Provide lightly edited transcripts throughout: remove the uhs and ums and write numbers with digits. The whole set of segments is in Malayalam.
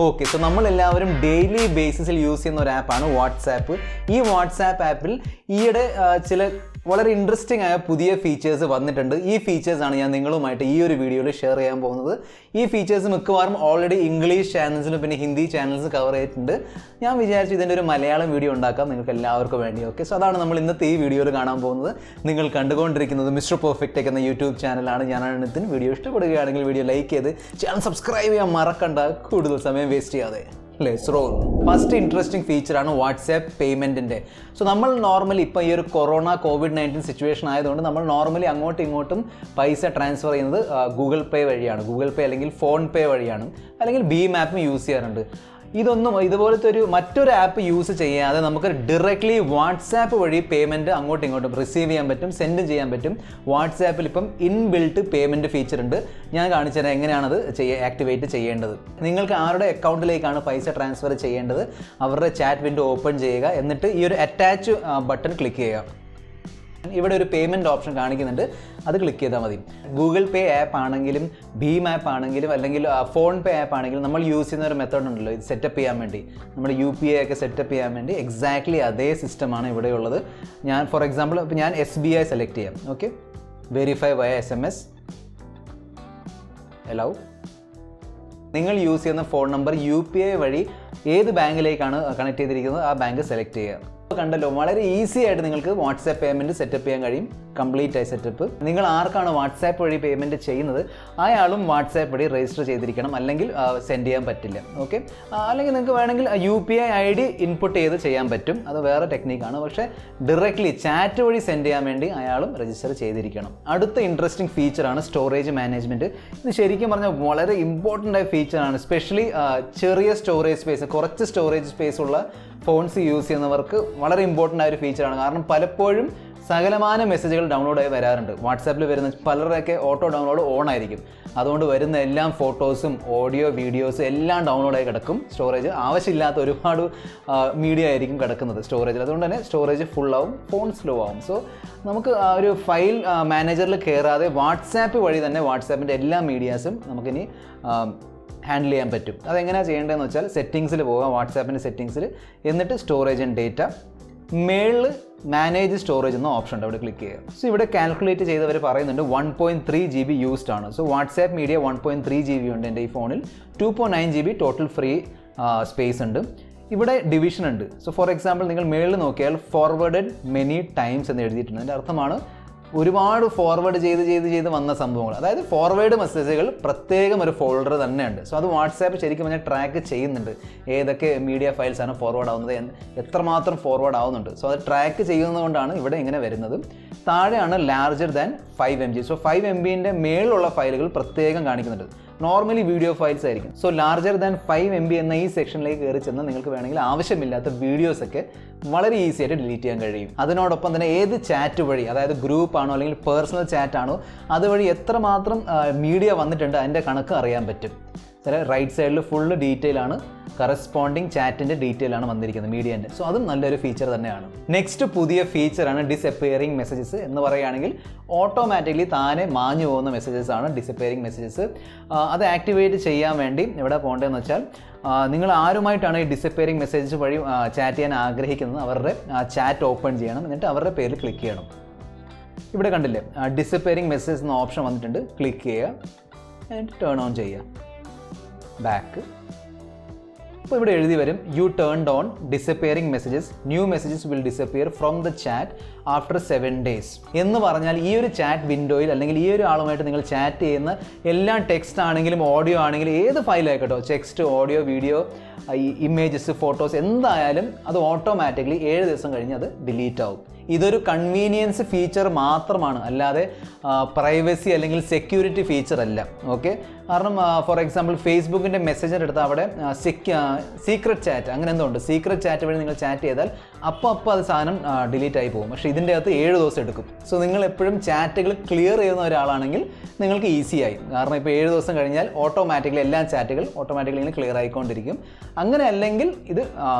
ഓക്കെ, സോ നമ്മളെല്ലാവരും ഡെയിലി ബേസിസിൽ യൂസ് ചെയ്യുന്ന ഒരു ആപ്പാണ് വാട്സാപ്പ്. ഈ വാട്സാപ്പ് ആപ്പിൽ ഈയിടെ ചില വളരെ ഇൻട്രസ്റ്റിംഗ് ആയ പുതിയ ഫീച്ചേഴ്സ് വന്നിട്ടുണ്ട്. ഈ ഫീച്ചേഴ്സാണ് ഞാൻ നിങ്ങളുമായിട്ട് ഈ ഒരു വീഡിയോയിൽ ഷെയർ ചെയ്യാൻ പോകുന്നത്. ഈ ഫീച്ചേഴ്സ് മിക്കവാറും ഓൾറെഡി ഇംഗ്ലീഷ് ചാനൽസിലും പിന്നെ ഹിന്ദി ചാനൽസ് കവർ ചെയ്തിട്ടുണ്ട്. ഞാൻ വിചാരിച്ചു ഇതിൻ്റെ ഒരു മലയാളം വീഡിയോ ഉണ്ടാക്കാം നിങ്ങൾക്ക് എല്ലാവർക്കും വേണ്ടി. ഓക്കെ, സോ അതാണ് നമ്മൾ ഇന്നത്തെ ഈ വീഡിയോയിൽ കാണാൻ പോകുന്നത്. നിങ്ങൾ കണ്ടുകൊണ്ടിരിക്കുന്നത് മിസ്റ്റർ പെർഫെക്റ്റ് ടെക് എന്ന യൂട്യൂബ് ചാനലാണ്. ഞാനാണ് നിതിൻ. വീഡിയോ ഇഷ്ടപ്പെടുകയാണെങ്കിൽ വീഡിയോ ലൈക്ക് ചെയ്ത് ചാനൽ സബ്സ്ക്രൈബ് ചെയ്യാൻ മറക്കണ്ട. കൂടുതൽ സമയം വേസ്റ്റ് ചെയ്യാതെ ലെറ്റ്സ് റോൾ. ഫസ്റ്റ് ഇൻട്രസ്റ്റിംഗ് ഫീച്ചറാണ് വാട്സാപ്പ് പേയ്മെൻറ്റിൻ്റെ. സോ നമ്മൾ നോർമലി ഇപ്പോൾ ഈ ഒരു കോവിഡ്-19 സിറ്റുവേഷൻ ആയതുകൊണ്ട് നമ്മൾ നോർമലി അങ്ങോട്ടും ഇങ്ങോട്ടും പൈസ ട്രാൻസ്ഫർ ചെയ്യുന്നത് ഗൂഗിൾ പേ വഴിയാണ്. ഗൂഗിൾ പേ അല്ലെങ്കിൽ ഫോൺ പേ വഴിയാണ്, അല്ലെങ്കിൽ ഭീം ആപ്പും യൂസ് ചെയ്യാറുണ്ട്. ഇതൊന്നും ഇതുപോലത്തെ മറ്റൊരു ആപ്പ് യൂസ് ചെയ്യാതെ നമുക്ക് ഡയറക്റ്റ്ലി വാട്സാപ്പ് വഴി പേയ്മെൻറ്റ് അങ്ങോട്ടും ഇങ്ങോട്ടും റിസീവ് ചെയ്യാൻ പറ്റും, സെൻഡ് ചെയ്യാൻ പറ്റും. വാട്സാപ്പിൽ ഇപ്പം ഇൻബിൽട്ട് പേയ്മെൻറ്റ് ഫീച്ചർ ഉണ്ട്. ഞാൻ കാണിച്ചു തരാം എങ്ങനെയാണത് ആക്ടിവേറ്റ് ചെയ്യേണ്ടത്. നിങ്ങൾക്ക് ആരുടെ അക്കൗണ്ടിലേക്കാണ് പൈസ ട്രാൻസ്ഫർ ചെയ്യേണ്ടത്, അവരുടെ ചാറ്റ് വിൻഡോ ഓപ്പൺ ചെയ്യുക. എന്നിട്ട് ഈ ഒരു അറ്റാച്ച് ബട്ടൺ ക്ലിക്ക് ചെയ്യുക. ഇവിടെ ഒരു പേയ്മെൻറ്റ് ഓപ്ഷൻ കാണിക്കുന്നുണ്ട്, അത് ക്ലിക്ക് ചെയ്താൽ മതി. ഗൂഗിൾ പേ ആപ്പ് ആണെങ്കിലും ഭീം ആപ്പ് ആണെങ്കിലും അല്ലെങ്കിൽ ഫോൺ പേ ആപ്പ് ആണെങ്കിലും നമ്മൾ യൂസ് ചെയ്യുന്ന ഒരു മെത്തേഡ് ഉണ്ടല്ലോ, ഇത് സെറ്റപ്പ് ചെയ്യാൻ വേണ്ടി, നമ്മൾ UPI ഒക്കെ സെറ്റപ്പ് ചെയ്യാൻ വേണ്ടി എക്സാക്ട്ലി അതേ സിസ്റ്റമാണ് ഇവിടെയുള്ളത്. ഞാൻ ഫോർ എക്സാമ്പിൾ ഇപ്പോൾ ഞാൻ SBI സെലക്ട് ചെയ്യാം. ഓക്കെ, വെരിഫൈ വയ SMS, അലൗ. നിങ്ങൾ യൂസ് ചെയ്യുന്ന ഫോൺ നമ്പർ UPI വഴി ഏത് ബാങ്കിലേക്കാണ് കണക്ട് ചെയ്തിരിക്കുന്നത് ആ ബാങ്ക് സെലക്ട് ചെയ്യുക. കണ്ടല്ലോ, വളരെ ഈസി ആയിട്ട് നിങ്ങൾക്ക് വാട്സാപ്പ് പേയ്മെൻറ്റ് സെറ്റപ്പ് ചെയ്യാൻ കഴിയും. കംപ്ലീറ്റ് ആയി സെറ്റപ്പ്. നിങ്ങൾ ആർക്കാണ് വാട്സാപ്പ് വഴി പേയ്മെൻറ്റ് ചെയ്യുന്നത് അയാളും വാട്സാപ്പ് വഴി രജിസ്റ്റർ ചെയ്തിരിക്കണം, അല്ലെങ്കിൽ സെൻഡ് ചെയ്യാൻ പറ്റില്ല. ഓക്കെ, അല്ലെങ്കിൽ നിങ്ങൾക്ക് വേണമെങ്കിൽ UPI ID ഇൻപുട്ട് ചെയ്ത് ചെയ്യാൻ പറ്റും, അത് വേറെ ടെക്നിക്കാണ്. പക്ഷേ ഡയറക്റ്റ്ലി ചാറ്റ് വഴി സെൻഡ് ചെയ്യാൻ വേണ്ടി അയാളും രജിസ്റ്റർ ചെയ്തിരിക്കണം. അടുത്ത ഇൻട്രസ്റ്റിംഗ് ഫീച്ചറാണ് സ്റ്റോറേജ് മാനേജ്മെൻറ്റ്. ഇത് ശരിക്കും പറഞ്ഞാൽ വളരെ ഇമ്പോർട്ടൻ്റ് ആയ ഫീച്ചറാണ്. സ്പെഷ്യലി ചെറിയ സ്റ്റോറേജ് സ്പേസ്, കുറച്ച് സ്റ്റോറേജ് സ്പേസ് ഉള്ള ഫോൺസ് യൂസ് ചെയ്യുന്നവർക്ക് വളരെ ഇമ്പോർട്ടൻ്റ് ആയ ഒരു ഫീച്ചറാണ്. കാരണം പലപ്പോഴും സകലമാന മെസ്സേജുകൾ ഡൗൺലോഡ് ആയി വരാറുണ്ട്. വാട്സാപ്പിൽ വരുന്ന പലരുടെയൊക്കെ ഓട്ടോ ഡൗൺലോഡ് ഓൺ ആയിരിക്കും. അതുകൊണ്ട് വരുന്ന എല്ലാം ഫോട്ടോസും ഓഡിയോ വീഡിയോസും എല്ലാം ഡൗൺലോഡായി കിടക്കും. സ്റ്റോറേജ് ആവശ്യമില്ലാത്ത ഒരുപാട് മീഡിയ ആയിരിക്കും കിടക്കുന്നത് സ്റ്റോറേജിൽ. അതുകൊണ്ട് തന്നെ സ്റ്റോറേജ് ഫുള്ളാവും, ഫോൺ സ്ലോ ആവും. സോ നമുക്ക് ഒരു ഫയൽ മാനേജറിൽ കയറാതെ വാട്സാപ്പ് വഴി തന്നെ വാട്സാപ്പിൻ്റെ എല്ലാ മീഡിയാസും നമുക്കിനി ഹാൻഡിൽ ചെയ്യാൻ പറ്റും. അതെങ്ങനെയാണ് ചെയ്യേണ്ടതെന്ന് വെച്ചാൽ സെറ്റിങ്സിൽ പോകാം, വാട്സാപ്പിൻ്റെ സെറ്റിങ്സിൽ, എന്നിട്ട് സ്റ്റോറേജ് ആൻഡ് ഡേറ്റ, മേളിൽ മാനേജ് സ്റ്റോറേജ് എന്ന ഓപ്ഷൻ ഉണ്ട്, അവിടെ ക്ലിക്ക് ചെയ്യുക. സോ ഇവിടെ കാൽക്കുലേറ്റ് ചെയ്തവർ പറയുന്നുണ്ട് 1.3 GB യൂസ്ഡ് ആണ്. സോ വാട്സാപ്പ് മീഡിയ 1.3 GB ഉണ്ട് എൻ്റെ ഈ ഫോണിൽ. 2.9 GB ടോട്ടൽ ഫ്രീ സ്പേസ് ഉണ്ട്. ഇവിടെ ഡിവിഷൻ ഉണ്ട്. സോ ഫോർ എക്സാമ്പിൾ നിങ്ങൾ മേളിൽ നോക്കിയാൽ ഫോർവേഡഡ് മെനി ടൈംസ് എന്ന് എഴുതിയിട്ടുണ്ട്. അതിൻ്റെ അർത്ഥമാണ് ഒരുപാട് ഫോർവേഡ് ചെയ്ത് വന്ന സംഭവങ്ങൾ. അതായത് ഫോർവേഡ് മെസ്സേജുകൾ പ്രത്യേകം ഒരു ഫോൾഡർ തന്നെയുണ്ട്. സോ അത് വാട്സാപ്പ് ശരിക്കും പറഞ്ഞാൽ ട്രാക്ക് ചെയ്യുന്നുണ്ട്, ഏതൊക്കെ മീഡിയ ഫയൽസാണ് ഫോർവേഡ് ആവുന്നത്, എത്രമാത്രം ഫോർവേഡ് ആവുന്നുണ്ട്. സോ അത് ട്രാക്ക് ചെയ്യുന്നതുകൊണ്ടാണ് ഇവിടെ ഇങ്ങനെ വരുന്നത്. താഴെയാണ് ലാർജർ ദാൻ 5 MB. സോ 5 MBൻ്റെ മേളിലുള്ള ഫയലുകൾ പ്രത്യേകം കാണിക്കുന്നുണ്ട്. നോർമലി വീഡിയോ ഫയൽസ് ആയിരിക്കും. സോ ലാർജർ ദാൻ 5 MB എന്ന ഈ സെക്ഷനിലേക്ക് കയറി ചെന്ന് നിങ്ങൾക്ക് വേണമെങ്കിൽ ആവശ്യമില്ലാത്ത വീഡിയോസൊക്കെ വളരെ ഈസി ആയിട്ട് ഡിലീറ്റ് ചെയ്യാൻ കഴിയും. അതിനോടൊപ്പം തന്നെ ഏത് ചാറ്റ് വഴി, അതായത് ഗ്രൂപ്പ് ആണോ അല്ലെങ്കിൽ പേഴ്സണൽ ചാറ്റ് ആണോ, അതുവഴി എത്രമാത്രം മീഡിയ വന്നിട്ടുണ്ട് അതിൻ്റെ കണക്ക് അറിയാൻ പറ്റും. ചില റൈറ്റ് സൈഡിൽ ഫുള്ള് ഡീറ്റെയിൽ ആണ്, കറസ്പോണ്ടിങ് ചാറ്റിൻ്റെ ഡീറ്റെയിൽ ആണ് വന്നിരിക്കുന്നത് മീഡിയൻ്റെ. സോ അതും നല്ലൊരു ഫീച്ചർ തന്നെയാണ്. നെക്സ്റ്റ് പുതിയ ഫീച്ചറാണ് ഡിസപ്പിയറിംഗ് മെസ്സേജസ് എന്ന് പറയുകയാണെങ്കിൽ ഓട്ടോമാറ്റിക്കലി താനെ മാഞ്ഞു പോകുന്ന മെസ്സേജസ് ആണ് ഡിസപ്പിയറിംഗ് മെസ്സേജസ്. അത് ആക്ടിവേറ്റ് ചെയ്യാൻ വേണ്ടി എവിടെ പോകേണ്ടതെന്ന് വെച്ചാൽ, നിങ്ങൾ ആരുമായിട്ടാണ് ഈ ഡിസപ്പിയറിംഗ് മെസ്സേജസ് വഴി ചാറ്റ് ചെയ്യാൻ ആഗ്രഹിക്കുന്നത് അവരുടെ ചാറ്റ് ഓപ്പൺ ചെയ്യണം, എന്നിട്ട് അവരുടെ പേരിൽ ക്ലിക്ക് ചെയ്യണം. ഇവിടെ കണ്ടില്ലേ ഡിസപ്പിയറിംഗ് മെസ്സേജ് എന്ന ഓപ്ഷൻ വന്നിട്ടുണ്ട്. ക്ലിക്ക് ചെയ്യുക, എന്നിട്ട് ടേൺ ഓൺ ചെയ്യുക, ബാക്ക്. അപ്പോൾ ഇവിടെ എഴുതി വരും you turned on disappearing messages, new messages will disappear from the chat after 7 days എന്ന് പറഞ്ഞാൽ ഈ ഒരു ചാറ്റ് വിൻഡോയിൽ അല്ലെങ്കിൽ ഈ ഒരു ആളുമായിട്ട് നിങ്ങൾ ചാറ്റ് ചെയ്യുന്ന എല്ലാ ടെക്സ്റ്റ് ആണെങ്കിലും ഓഡിയോ ആണെങ്കിലും ഏത് ഫയലായിക്കോട്ടോ, text, audio, video, images, photos എന്തായാലും അത് ഓട്ടോമാറ്റിക്കലി 7 ദിവസം കഴിഞ്ഞ് അത് ഡിലീറ്റ് ആവും. ഇതൊരു കൺവീനിയൻസ് ഫീച്ചർ മാത്രമാണ്, അല്ലാതെ പ്രൈവസി അല്ലെങ്കിൽ സെക്യൂരിറ്റി ഫീച്ചർ അല്ല. ഓക്കെ, കാരണം ഫോർ എക്സാമ്പിൾ ഫേസ്ബുക്കിൻ്റെ മെസ്സേജർ എടുത്താൽ അവിടെ സീക്രട്ട് ചാറ്റ് അങ്ങനെ എന്തോ ഉണ്ട്. സീക്രട്ട് ചാറ്റ് വഴി നിങ്ങൾ ചാറ്റ് ചെയ്താൽ അപ്പോൾ അത് സാധനം ഡിലീറ്റ് ആയി പോകും. പക്ഷേ ഇതിൻ്റെ അകത്ത് 7 ദിവസം എടുക്കും. സോ നിങ്ങൾ എപ്പോഴും ചാറ്റുകൾ ക്ലിയർ ചെയ്യുന്ന ഒരാളാണെങ്കിൽ നിങ്ങൾക്ക് ഈസിയായി. കാരണം ഇപ്പോൾ 7 ദിവസം കഴിഞ്ഞാൽ ഓട്ടോമാറ്റിക്കലി എല്ലാ ചാറ്റുകൾ ഓട്ടോമാറ്റിക്കലി ഇങ്ങനെ ക്ലിയർ ആയിക്കൊണ്ടിരിക്കും. അങ്ങനെ അല്ലെങ്കിൽ ഇത്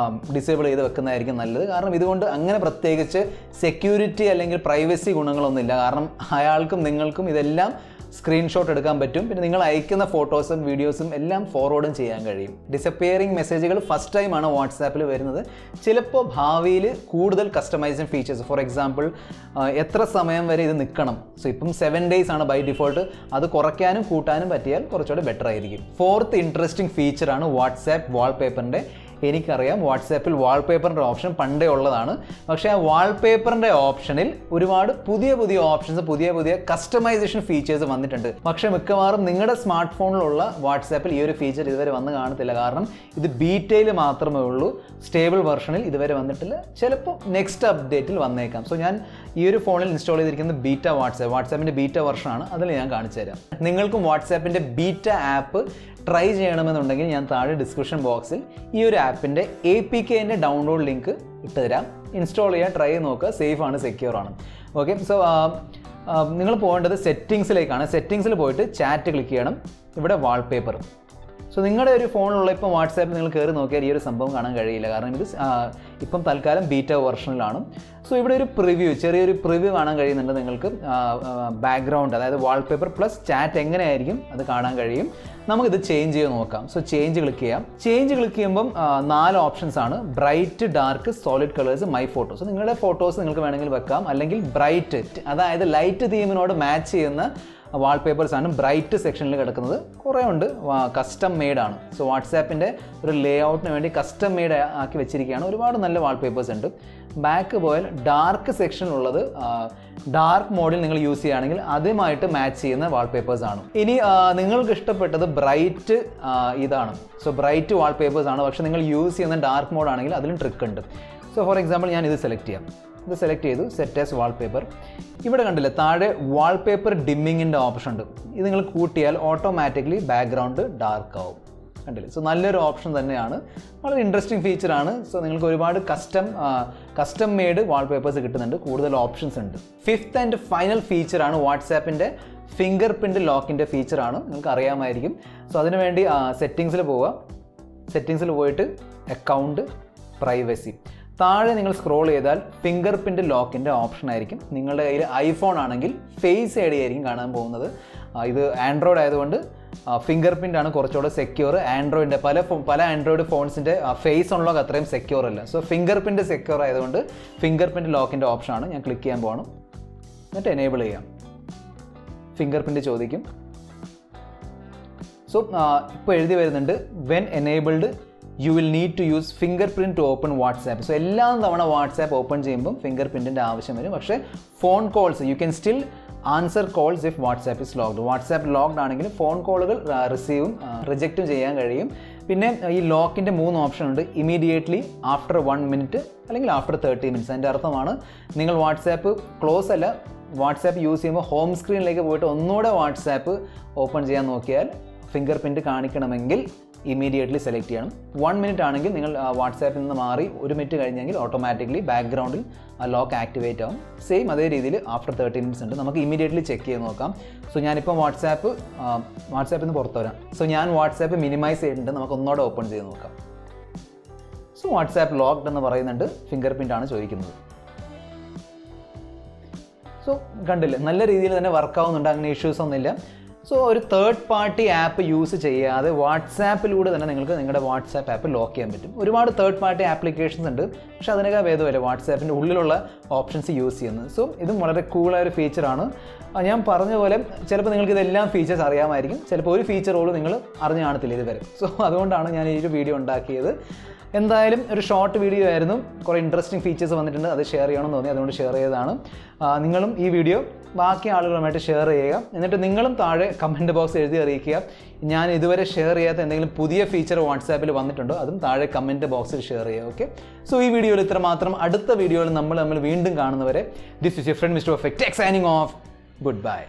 ഡിസേബിൾ ചെയ്ത് വെക്കുന്നതായിരിക്കും നല്ലത്. കാരണം ഇതുകൊണ്ട് അങ്ങനെ പ്രത്യേകിച്ച് സെക്യൂരിറ്റി അല്ലെങ്കിൽ പ്രൈവസി ഗുണങ്ങളൊന്നുമില്ല. കാരണം അയാൾക്കും നിങ്ങൾക്കും ഇതെല്ലാം സ്ക്രീൻഷോട്ട് എടുക്കാൻ പറ്റും. പിന്നെ നിങ്ങൾ അയക്കുന്ന ഫോട്ടോസും വീഡിയോസും എല്ലാം ഫോർവേഡും ചെയ്യാൻ കഴിയും. ഡിസപ്പിയറിംഗ് മെസ്സേജുകൾ ഫസ്റ്റ് ടൈമാണ് വാട്സാപ്പിൽ വരുന്നത്. ചിലപ്പോൾ ഭാവിയിൽ കൂടുതൽ കസ്റ്റമൈസിങ് ഫീച്ചേഴ്സ്, ഫോർ എക്സാമ്പിൾ എത്ര സമയം വരെ ഇത് നിൽക്കണം, സോ ഇപ്പം 7 days ആണ് ബൈ ഡിഫോൾട്ട്, അത് കുറയ്ക്കാനും കൂട്ടാനും പറ്റിയാൽ കുറച്ചുകൂടെ ബെറ്റർ ആയിരിക്കും. ഫോർത്ത് ഇൻട്രസ്റ്റിംഗ് ഫീച്ചറാണ് വാട്സാപ്പ് വാൾപേപ്പറിൻ്റെ. എനിക്കറിയാം വാട്സാപ്പിൽ വാൾപേപ്പറിൻ്റെ ഓപ്ഷൻ പണ്ടേ ഉള്ളതാണ്, പക്ഷേ ആ വാൾപേപ്പറിൻ്റെ ഓപ്ഷനിൽ ഒരുപാട് പുതിയ ഓപ്ഷൻസ്, പുതിയ കസ്റ്റമൈസേഷൻ ഫീച്ചേഴ്സ് വന്നിട്ടുണ്ട്. പക്ഷേ മിക്കവാറും നിങ്ങളുടെ സ്മാർട്ട് ഫോണിലുള്ള വാട്സാപ്പിൽ ഈ ഒരു ഫീച്ചർ ഇതുവരെ വന്ന് കാണത്തില്ല. കാരണം ഇത് ബീറ്റയിൽ മാത്രമേ ഉള്ളൂ, സ്റ്റേബിൾ വെർഷനിൽ ഇതുവരെ വന്നിട്ടില്ല. ചിലപ്പോൾ നെക്സ്റ്റ് അപ്ഡേറ്റിൽ വന്നേക്കാം. സോ ഞാൻ ഈ ഒരു ഫോണിൽ ഇൻസ്റ്റാൾ ചെയ്തിരിക്കുന്നത് ബീറ്റ വാട്സാപ്പിൻ്റെ ബീറ്റ വെർഷനാണ്. അതിൽ ഞാൻ കാണിച്ചു തരാം. നിങ്ങൾക്കും വാട്സാപ്പിൻ്റെ ബീറ്റ ആപ്പ് ട്രൈ ചെയ്യണമെന്നുണ്ടെങ്കിൽ ഞാൻ താഴെ ഡിസ്ക്രിപ്ഷൻ ബോക്സിൽ ഈ ഒരു ആപ്പിൻ്റെ APKൻ്റെ ഡൗൺലോഡ് ലിങ്ക് ഇട്ട് തരാം. ഇൻസ്റ്റാൾ ചെയ്യുക, ട്രൈ ചെയ്ത് നോക്കുക. സേഫ് ആണ്, സെക്യൂർ ആണ്. ഓക്കെ, സോ നിങ്ങൾ പോകേണ്ടത് സെറ്റിങ്സിലേക്കാണ്. സെറ്റിങ്സിൽ പോയിട്ട് ചാറ്റ് ക്ലിക്ക് ചെയ്യണം. ഇവിടെ വാൾപേപ്പർ. സോ നിങ്ങളുടെ ഒരു ഫോണിലുള്ള ഇപ്പം വാട്സാപ്പിൽ നിങ്ങൾ കയറി നോക്കിയാൽ ഈ ഒരു സംഭവം കാണാൻ കഴിയില്ല. കാരണം ഇത് ഇപ്പം തൽക്കാലം ബീറ്റ വെർഷനിലാണ്. സോ ഇവിടെ ഒരു ചെറിയൊരു പ്രിവ്യൂ കാണാൻ കഴിയുന്നുണ്ട് നിങ്ങൾക്ക്. ബാക്ക്ഗ്രൗണ്ട്, അതായത് വാൾപേപ്പർ പ്ലസ് ചാറ്റ് എങ്ങനെയായിരിക്കും അത് കാണാൻ കഴിയും. നമുക്കിത് ചേഞ്ച് ചെയ്ത് നോക്കാം. സോ ചേഞ്ച് ക്ലിക്ക് ചെയ്യാം. ചേഞ്ച് ക്ലിക്ക് ചെയ്യുമ്പം 4 ഓപ്ഷൻസ് ആണ്: bright, dark, solid colours, my photos. നിങ്ങളുടെ ഫോട്ടോസ് നിങ്ങൾക്ക് വേണമെങ്കിൽ വെക്കാം. അല്ലെങ്കിൽ ബ്രൈറ്റ്, അതായത് ലൈറ്റ് തീമിനോട് മാച്ച് ചെയ്യുന്ന വാൾപേപ്പേഴ്സ് ആണ് ബ്രൈറ്റ് സെക്ഷനിൽ കിടക്കുന്നത്. കുറേ ഉണ്ട്, കസ്റ്റം മെയ്ഡ് ആണ്. സോ വാട്സാപ്പിൻ്റെ ഒരു ലേ ഔട്ടിന് വേണ്ടി കസ്റ്റം മെയ്ഡ് ആക്കി വെച്ചിരിക്കുകയാണ്. ഒരുപാട് നല്ല വാൾപേപ്പേഴ്സ് ഉണ്ട്. ബാക്ക് പോയാൽ ഡാർക്ക് സെക്ഷനിലുള്ളത് ഡാർക്ക് മോഡിൽ നിങ്ങൾ യൂസ് ചെയ്യുകയാണെങ്കിൽ അതുമായിട്ട് മാച്ച് ചെയ്യുന്ന വാൾപേപ്പേഴ്സ് ആണ്. ഇനി നിങ്ങൾക്ക് ഇഷ്ടപ്പെട്ടത് ബ്രൈറ്റ് ഇതാണ്. സോ ബ്രൈറ്റ് വാൾപേപ്പേഴ്സ് ആണ്. പക്ഷേ നിങ്ങൾ യൂസ് ചെയ്യുന്ന ഡാർക്ക് മോഡ് ആണെങ്കിൽ അതിലും ട്രിക്ക് ഉണ്ട്. സോ ഫോർ എക്സാമ്പിൾ ഞാൻ ഇത് സെലക്ട് ചെയ്യാം. ഇത് സെലക്ട് ചെയ്തു, സെറ്റ് ആസ് വാൾപേപ്പർ. ഇവിടെ കണ്ടില്ലേ താഴെ വാൾപേപ്പർ ഡിമ്മിങ്ങിൻ്റെ ഓപ്ഷൻ ഉണ്ട്. ഇത് നിങ്ങൾ കൂട്ടിയാൽ ഓട്ടോമാറ്റിക്കലി ബാക്ക്ഗ്രൗണ്ട് ഡാർക്ക് ആവും. കണ്ടില്ലേ? സോ നല്ലൊരു ഓപ്ഷൻ തന്നെയാണ്, വളരെ ഇൻട്രസ്റ്റിംഗ് ഫീച്ചറാണ്. സോ നിങ്ങൾക്ക് ഒരുപാട് കസ്റ്റം മെയ്ഡ് വാൾപേപ്പേഴ്സ് കിട്ടുന്നുണ്ട്, കൂടുതൽ ഓപ്ഷൻസ് ഉണ്ട്. ഫിഫ്ത്ത് ആൻഡ് ഫൈനൽ ഫീച്ചറാണ് വാട്സാപ്പിൻ്റെ ഫിംഗർ പ്രിൻ്റ് ലോക്കിൻ്റെ ഫീച്ചറാണ്. നിങ്ങൾക്ക് അറിയാമായിരിക്കും. സോ അതിനുവേണ്ടി സെറ്റിങ്സിൽ പോവുക. സെറ്റിങ്സിൽ പോയിട്ട് അക്കൗണ്ട്, പ്രൈവസി, താഴെ നിങ്ങൾ സ്ക്രോൾ ചെയ്താൽ ഫിംഗർ പ്രിൻ്റ് ലോക്കിൻ്റെ ഓപ്ഷൻ ആയിരിക്കും. നിങ്ങളുടെ കയ്യിൽ ഐഫോൺ ആണെങ്കിൽ ഫേസ് ഐ ഡി ആയിരിക്കും കാണാൻ പോകുന്നത്. ഇത് ആൻഡ്രോയിഡ് ആയതുകൊണ്ട് ഫിംഗർ പ്രിൻ്റ് ആണ് കുറച്ചുകൂടെ സെക്യൂർ. ആൻഡ്രോയിഡിൻ്റെ പല ആൻഡ്രോയിഡ് ഫോൺസിൻ്റെ ഫേസ് അൺലോക്ക് അത്രയും സെക്യൂർ അല്ല. സോ ഫിംഗർ പ്രിൻ്റ് സെക്യൂർ ആയതുകൊണ്ട് ഫിംഗർ പ്രിൻ്റ് ലോക്കിൻ്റെ ഓപ്ഷനാണ്. ഞാൻ ക്ലിക്ക് ചെയ്യാൻ പോകണം. എന്നിട്ട് എനേബിൾ ചെയ്യാം. ഫിംഗർ പ്രിൻ്റ് ചോദിക്കും. സോ ഇപ്പോൾ എഴുതി വരുന്നുണ്ട്, when enabled you will need to use fingerprint to open WhatsApp. So എല്ലാ തവണ വാട്സാപ്പ് ഓപ്പൺ ചെയ്യുമ്പം ഫിംഗർ പ്രിൻറ്റിൻ്റെ ആവശ്യം വരും. പക്ഷേ phone calls you can still answer calls if WhatsApp is locked. WhatsApp locked ആണെങ്കിൽ ഫോൺ കോളുകൾ റിസീവും റിജക്റ്റും ചെയ്യാൻ കഴിയും. പിന്നെ ഈ ലോക്കിൻ്റെ 3 ഓപ്ഷൻ ഉണ്ട്: ഇമീഡിയറ്റ്ലി, ആഫ്റ്റർ 1 minute, അല്ലെങ്കിൽ ആഫ്റ്റർ 30 minutes. അതിൻ്റെ അർത്ഥമാണ് നിങ്ങൾ വാട്സാപ്പ് ക്ലോസ് അല്ല, വാട്സാപ്പ് യൂസ് ചെയ്യുമ്പോൾ ഹോം സ്ക്രീനിലേക്ക് പോയിട്ട് ഒന്നുകൂടെ വാട്സാപ്പ് ഓപ്പൺ ചെയ്യാൻ നോക്കിയാൽ ഫിംഗർ പ്രിൻറ്റ് കാണിക്കണമെങ്കിൽ ഇമീഡിയറ്റ്ലി സെലക്ട് ചെയ്യണം. 1 minute ആണെങ്കിൽ നിങ്ങൾ വാട്സാപ്പിൽ നിന്ന് മാറി 1 minute കഴിഞ്ഞെങ്കിൽ ഓട്ടോമാറ്റിക്കലി ബാക്ക്ഗ്രൗണ്ടിൽ ആ ലോക്ക് ആക്ടിവേറ്റ് ആവും. സെയിം അതേ രീതിയിൽ ആഫ്റ്റർ 30 minutes ഉണ്ട്. നമുക്ക് ഇമീഡിയറ്റ്ലി ചെക്ക് ചെയ്ത് നോക്കാം. സോ ഞാനിപ്പോൾ വാട്സാപ്പിൽ നിന്ന് പുറത്തു വരാം. സോ ഞാൻ വാട്സാപ്പ് മിനിമൈസ് ചെയ്തിട്ടുണ്ട്. നമുക്ക് ഒന്നോടെ ഓപ്പൺ ചെയ്ത് നോക്കാം. സോ വാട്സാപ്പ് ലോക്ക്ഡ് എന്ന് പറയുന്നുണ്ട്, ഫിംഗർ പ്രിൻ്റ് ആണ് ചോദിക്കുന്നത്. സോ കണ്ടില്ലേ, നല്ല രീതിയിൽ തന്നെ വർക്ക് ആവുന്നുണ്ട്, അങ്ങനെ ഇഷ്യൂസ് ഒന്നുമില്ല. സോ ഒരു തേർഡ് പാർട്ടി ആപ്പ് യൂസ് ചെയ്യാതെ വാട്സാപ്പിലൂടെ തന്നെ നിങ്ങൾക്ക് നിങ്ങളുടെ വാട്സാപ്പ് ആപ്പ് ലോക്ക് ചെയ്യാൻ പറ്റും. ഒരുപാട് തേർഡ് പാർട്ടി ആപ്ലിക്കേഷൻസ് ഉണ്ട്, പക്ഷേ അതിനൊക്കെ ഭേദമല്ല വാട്സാപ്പിൻ്റെ ഉള്ളിലുള്ള ഓപ്ഷൻസ് യൂസ് ചെയ്യുന്നത്. സോ ഇതും വളരെ കൂളായൊരു ഫീച്ചറാണ്. ഞാൻ പറഞ്ഞ പോലെ ചിലപ്പോൾ നിങ്ങൾക്ക് ഇതെല്ലാം ഫീച്ചേഴ്സ് അറിയാമായിരിക്കും, ചിലപ്പോൾ ഒരു ഫീച്ചർ പോലും നിങ്ങൾ അറിഞ്ഞു കാണത്തില്ല ഇതുവരെ. സോ അതുകൊണ്ടാണ് ഞാൻ ഈ ഒരു വീഡിയോ ഉണ്ടാക്കിയത്. എന്തായാലും ഒരു ഷോർട്ട് വീഡിയോ ആയിരുന്നു, കുറേ ഇൻട്രസ്റ്റിംഗ് ഫീച്ചേഴ്സ് വന്നിട്ടുണ്ട്, അത് ഷെയർ ചെയ്യണമെന്ന് തോന്നി, അതുകൊണ്ട് ഷെയർ ചെയ്തതാണ്. നിങ്ങളും ഈ വീഡിയോ ബാക്കി ആളുകളുമായിട്ട് ഷെയർ ചെയ്യുക. എന്നിട്ട് നിങ്ങളും താഴെ കമൻറ്റ് ബോക്സ് എഴുതി അറിയിക്കുക. ഞാൻ ഇതുവരെ ഷെയർ ചെയ്യാത്ത എന്തെങ്കിലും പുതിയ ഫീച്ചർ വാട്സാപ്പിൽ വന്നിട്ടുണ്ടോ, അതും താഴെ കമൻറ്റ് ബോക്സിൽ ഷെയർ ചെയ്യുക. ഓക്കെ, സോ ഈ വീഡിയോയിൽ ഇത്ര മാത്രം. അടുത്ത വീഡിയോയിൽ നമ്മൾ വീണ്ടും കാണുന്നവരെ, this is your friend mister perfect signing off. Good bye.